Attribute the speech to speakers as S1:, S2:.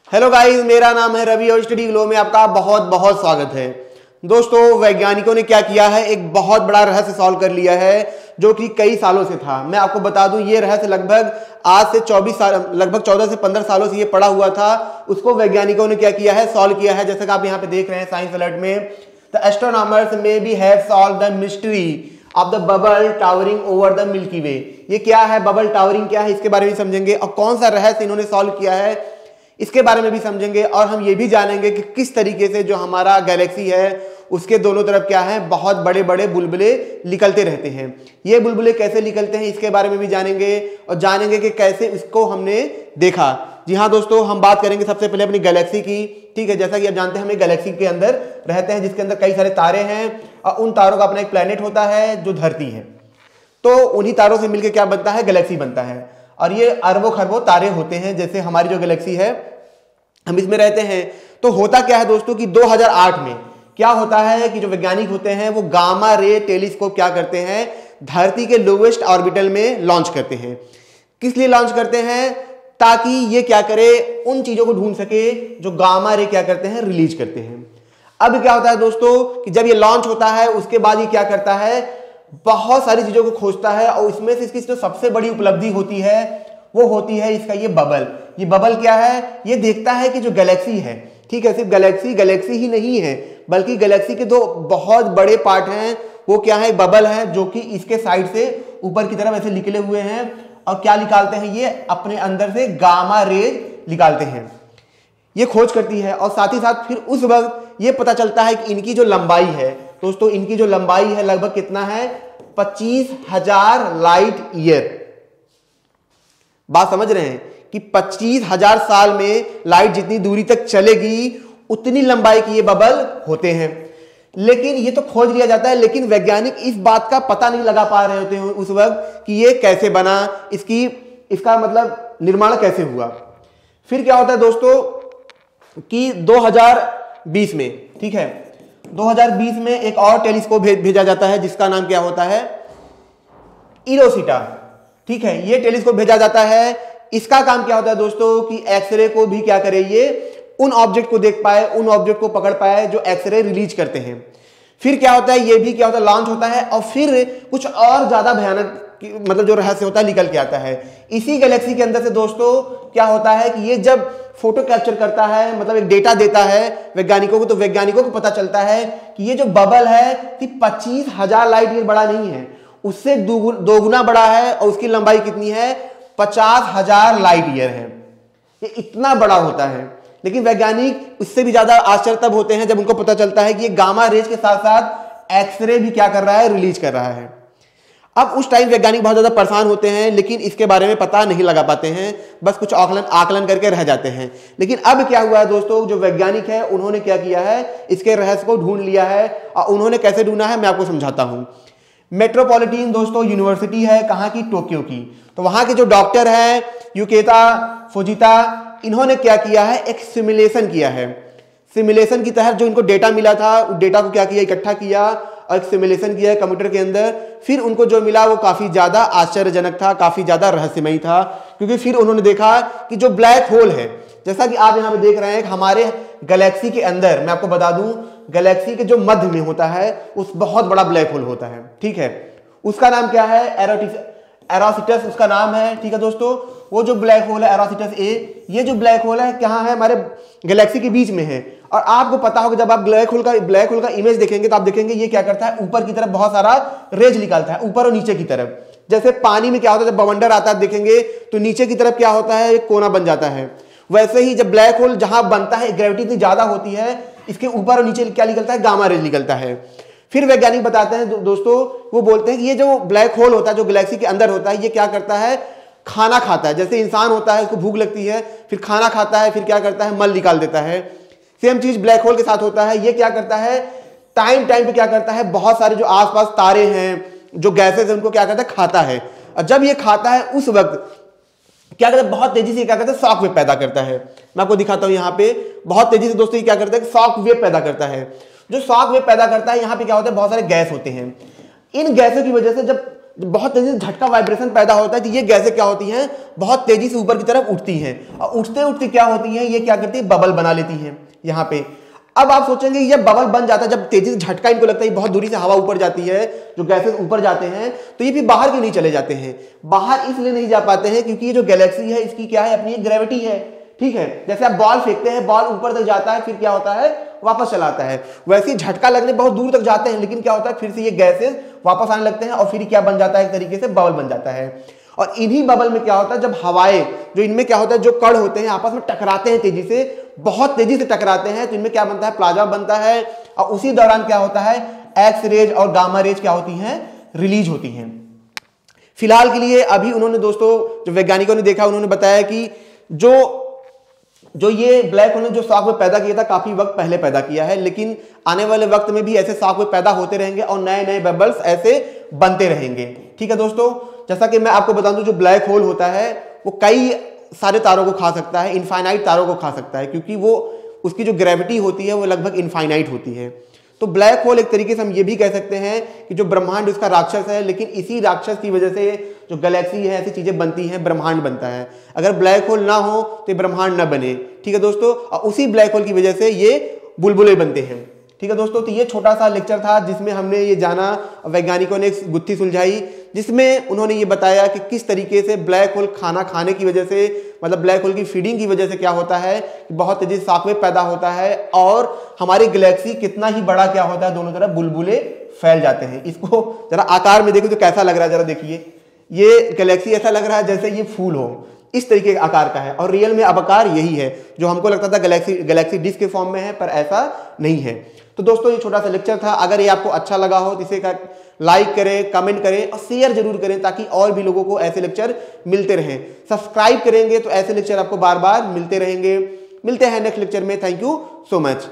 S1: Hello guys, मेरा नाम है रवि और स्टडी ग्लो में आपका बहुत बहुत स्वागत है। दोस्तों, वैज्ञानिकों ने क्या किया है, एक बहुत बड़ा रहस्य सॉल्व कर लिया है जो कि कई सालों से था। मैं आपको बता दूं, ये रहस्य लगभग आज से 24 साल, लगभग 14 से 15 सालों से ये पड़ा हुआ था। उसको वैज्ञानिकों ने क्या किया है, सॉल्व किया है। जैसे कि आप यहाँ पे देख रहे हैं साइंस अलर्ट में, the astronomers may be have solve the mystery of the bubble towering over the Milky Way. ये क्या है, बबल टावरिंग क्या है, इसके बारे में समझेंगे। और कौन सा रहस्य इन्होंने सॉल्व किया है, इसके बारे में भी समझेंगे। और हम ये भी जानेंगे कि किस तरीके से जो हमारा गैलेक्सी है उसके दोनों तरफ क्या है, बहुत बड़े बड़े बुलबुले निकलते रहते हैं। ये बुलबुले कैसे निकलते हैं, इसके बारे में भी जानेंगे। और जानेंगे कि कैसे इसको हमने देखा। जी हाँ दोस्तों, हम बात करेंगे सबसे पहले अपनी गैलेक्सी की। ठीक है, जैसा कि आप जानते हैं, हम एक गैलेक्सी के अंदर रहते हैं जिसके अंदर कई सारे तारे हैं और उन तारों का अपना एक प्लेनेट होता है जो धरती है। तो उन्हीं तारों से मिलकर क्या बनता है, गैलेक्सी बनता है। और ये अरबों खरबों तारे होते हैं। जैसे हमारी जो गैलेक्सी है, हम इसमें रहते हैं। तो होता क्या है दोस्तों कि 2008 में क्या होता है कि जो वैज्ञानिक होते हैं वो गामा रे टेलीस्कोप क्या करते हैं, धरती के लोवेस्ट ऑर्बिटल में लॉन्च करते हैं। किस लिए लॉन्च करते हैं, ताकि ये क्या करे, उन चीजों को ढूंढ सके जो गामा रे क्या करते हैं, रिलीज करते हैं। अब क्या होता है दोस्तों कि जब ये लॉन्च होता है उसके बाद ये क्या करता है, बहुत सारी चीजों को खोजता है। और इसमें से इसकी जो सबसे बड़ी उपलब्धि होती है वो होती है इसका ये बबल। ये बबल क्या है, ये देखता है कि जो गैलेक्सी है, ठीक है, सिर्फ गैलेक्सी ही नहीं है, बल्कि गैलेक्सी के दो बहुत बड़े पार्ट हैं। वो क्या है, बबल है जो कि इसके साइड से ऊपर की तरफ ऐसे निकले हुए हैं। और क्या निकालते हैं, ये अपने अंदर से गामा रेज निकालते हैं। ये खोज करती है। और साथ ही साथ फिर उस वक्त ये पता चलता है कि इनकी जो लंबाई है दोस्तों, इनकी जो लंबाई है लगभग कितना है, 25,000 लाइट ईयर। बात समझ रहे हैं कि 25,000 साल में लाइट जितनी दूरी तक चलेगी उतनी लंबाई की ये बबल होते हैं। लेकिन ये तो खोज लिया जाता है, लेकिन वैज्ञानिक इस बात का पता नहीं लगा पा रहे होते हैं उस वक्त कि ये कैसे बना, इसका मतलब निर्माण कैसे हुआ। फिर क्या होता है दोस्तों कि 2020 में, ठीक है, 2020 में एक और टेलीस्कोप भेजा जाता है जिसका नाम क्या होता है, इरोसिटा। ठीक है, ये टेलीस्कोप भेजा जाता है। इसका काम क्या होता है दोस्तों कि एक्सरे को भी क्या करे, ये उन ऑब्जेक्ट को देख पाए, उन ऑब्जेक्ट को पकड़ पाए जो एक्सरे रिलीज करते हैं। फिर क्या होता है, ये भी क्या होता है, लॉन्च होता है। और फिर कुछ और ज्यादा भयानक मतलब जो रहस्य होता है निकल के आता है। इसी गैलेक्सी के अंदर से दोस्तों क्या होता है कि ये जब फोटो कैप्चर करता है, मतलब एक डेटा देता है वैज्ञानिकों को, तो वैज्ञानिकों को पता चलता है कि ये जो बबल है कि 25,000 लाइट ईयर बड़ा नहीं है, उससे दोगुना बड़ा है। और उसकी लंबाई कितनी है, 50,000 लाइट ईयर है। ये इतना बड़ा होता है। लेकिन वैज्ञानिक उससे भी ज्यादा आश्चर्य तब होते हैं जब उनको पता चलता है कि ये गामा रेज के साथ साथ एक्सरे भी क्या कर रहा है, रिलीज कर रहा है। अब उस टाइम वैज्ञानिक बहुत ज्यादा परेशान होते हैं, लेकिन इसके बारे में पता नहीं लगा पाते हैं, बस कुछ आकलन करके रह जाते हैं। लेकिन अब क्या हुआ है दोस्तों, जो वैज्ञानिक है उन्होंने क्या किया है, इसके रहस्य को ढूंढ लिया है। और उन्होंने कैसे ढूंढा है मैं आपको समझाता हूं। मेट्रोपॉलिटन दोस्तों यूनिवर्सिटी है, कहां की, टोक्यो की। तो वहां के जो डॉक्टर है युकेता फुजिता, इन्होंने क्या किया है, एक सिमुलेशन किया है। सिमुलेशन की तहत जो इनको डेटा मिला था, उस डेटा को क्या किया, इकट्ठा किया और एक सिमुलेशन किया है कंप्यूटर के अंदर। फिर उनको जो मिला वो काफी ज्यादा आश्चर्यजनक था, काफी ज्यादा रहस्यमयी था। क्योंकि फिर उन्होंने देखा कि जो ब्लैक होल है, जैसा कि आप यहां पे देख रहे हैं, हमारे गैलेक्सी के अंदर, मैं आपको बता दूं, गैलेक्सी के जो मध्य में होता है उस बहुत बड़ा ब्लैक होल होता है। ठीक है, उसका नाम क्या है, एरोसिटस उसका नाम है। ठीक है दोस्तों, वो जो ब्लैक होल है एरोसिटस ए, ये जो ब्लैक होल है कहाँ है, हमारे गैलेक्सी के बीच में है। और आपको पता होगा जब आप ब्लैक होल का इमेज देखेंगे तो आप देखेंगे ये क्या करता है, ऊपर की तरफ बहुत सारा रेज निकालता है, ऊपर और नीचे की तरफ। जैसे पानी में क्या होता है, जब बवंडर आता है देखेंगे तो नीचे की तरफ क्या होता है, एक कोना बन जाता है। वैसे ही जब ब्लैक होल जहां बनता है, ग्रेविटी इतनी ज्यादा होती है, इसके ऊपर और नीचे क्या निकलता है, गामा रेज निकलता है। फिर वैज्ञानिक बताते हैं दोस्तों, वो बोलते हैं कि ये जो ब्लैक होल होता है, जो गैलेक्सी के अंदर होता है, ये क्या करता है, खाना खाता है। जैसे इंसान होता है, उसको भूख लगती है, फिर खाना खाता है, फिर क्या करता है, मल निकाल देता है। सेम चीज ब्लैक होल के साथ होता है। ये क्या करता है, टाइम पे क्या करता है, बहुत सारे जो आसपास तारे हैं, जो गैसेस हैं, उनको क्या करता है, खाता है। और जब ये खाता है उस वक्त क्या करता है, बहुत तेजी से क्या करता है, शॉक वेव पैदा करता है। मैं आपको दिखाता हूं, यहाँ पे बहुत तेजी से दोस्तों ये क्या करता है, शॉक वेव पैदा करता है। जो शॉक वेव पैदा करता है, यहाँ पे क्या होता है, बहुत सारे गैस होते हैं। इन गैसों की वजह से जब बहुत तेजी से झटका वाइब्रेशन पैदा होता है तो ये गैसें क्या होती हैं, बहुत तेजी से ऊपर की तरफ उठती हैं और उठते उठते क्या होती हैं, ये क्या करती है, बबल बना लेती हैं यहाँ पे। अब आप सोचेंगे ये बबल बन जाता है जब तेजी से झटका इनको लगता है, बहुत दूरी से हवा ऊपर जाती है, जो गैसेस ऊपर जाते हैं तो ये भी बाहर क्यों नहीं चले जाते हैं, बाहर इसलिए नहीं जा पाते हैं क्योंकि ये जो गैलेक्सी है इसकी क्या है, अपनी ग्रेविटी है, ठीक है। जैसे आप बॉल फेंकते हैं, बॉल ऊपर तक जाता है, फिर क्या होता है, वापस चला आता है, वैसे ही झटका लगने बहुत दूर तक जाते हैं, लेकिन क्या होता है, फिर से ये गैसेस वापस आने लगते हैं और फिर क्या बन जाता है, एक तरीके से बबल बन जाता है। और इन्हीं बबल में क्या होता है, जब हवाएं, जो इनमें क्या होता है, जो कण होते हैं आपस में टकराते हैं तेजी से, बहुत तेजी से टकराते हैं, तो इनमें क्या बनता है, प्लाज्मा बनता है। और उसी दौरान क्या होता है, एक्स रेज और गामा रेज क्या होती हैं, रिलीज होती हैं। फिलहाल के लिए अभी उन्होंने दोस्तों, जो वैज्ञानिकों ने देखा, उन्होंने बताया कि जो ये ब्लैक होल ने जो शॉकवेव पैदा किया था, काफी वक्त पहले पैदा किया है, लेकिन आने वाले वक्त में भी ऐसे शॉकवेव पैदा होते रहेंगे और नए नए बबल्स ऐसे बनते रहेंगे, ठीक है दोस्तों। जैसा कि मैं आपको बता दूं, जो ब्लैक होल होता है वो कई सारे तारों को खा सकता है, इनफाइनाइट तारों को खा सकता है, क्योंकि वो उसकी जो ग्रेविटी होती है वो लगभग इनफाइनाइट होती है। तो ब्लैक होल एक तरीके से हम ये भी कह सकते हैं कि जो ब्रह्मांड उसका राक्षस है, लेकिन इसी राक्षस की वजह से जो गैलेक्सी है, ऐसी चीजें बनती हैं, ब्रह्मांड बनता है। अगर ब्लैक होल ना हो तो ये ब्रह्मांड ना बने, ठीक है दोस्तों। और उसी ब्लैक होल की वजह से ये बुलबुले बनते हैं, ठीक है दोस्तों। तो ये छोटा सा लेक्चर था जिसमें हमने ये जाना, वैज्ञानिकों ने एक गुत्थी सुलझाई, जिसमें उन्होंने ये बताया कि किस तरीके से ब्लैक होल खाना खाने की वजह से, मतलब ब्लैक होल की फीडिंग की वजह से क्या होता है, बहुत तेजी से शॉकवेव पैदा होता है और हमारी गैलेक्सी कितना ही बड़ा क्या होता है, दोनों तरफ बुलबुले फैल जाते हैं। इसको जरा आकार में देखो तो कैसा लग रहा है, जरा देखिए, ये गैलेक्सी ऐसा लग रहा है जैसे ये फूल हो, इस तरीके का आकार का है, और रियल में अब आकार यही है। जो हमको लगता था गैलेक्सी डिस्क के फॉर्म में है, पर ऐसा नहीं है। तो दोस्तों ये छोटा सा लेक्चर था, अगर ये आपको अच्छा लगा हो तो इसे लाइक करें, कमेंट करें और शेयर जरूर करें, ताकि और भी लोगों को ऐसे लेक्चर मिलते रहें। सब्सक्राइब करेंगे तो ऐसे लेक्चर आपको बार बार मिलते रहेंगे। मिलते हैं नेक्स्ट लेक्चर में। Thank you so much.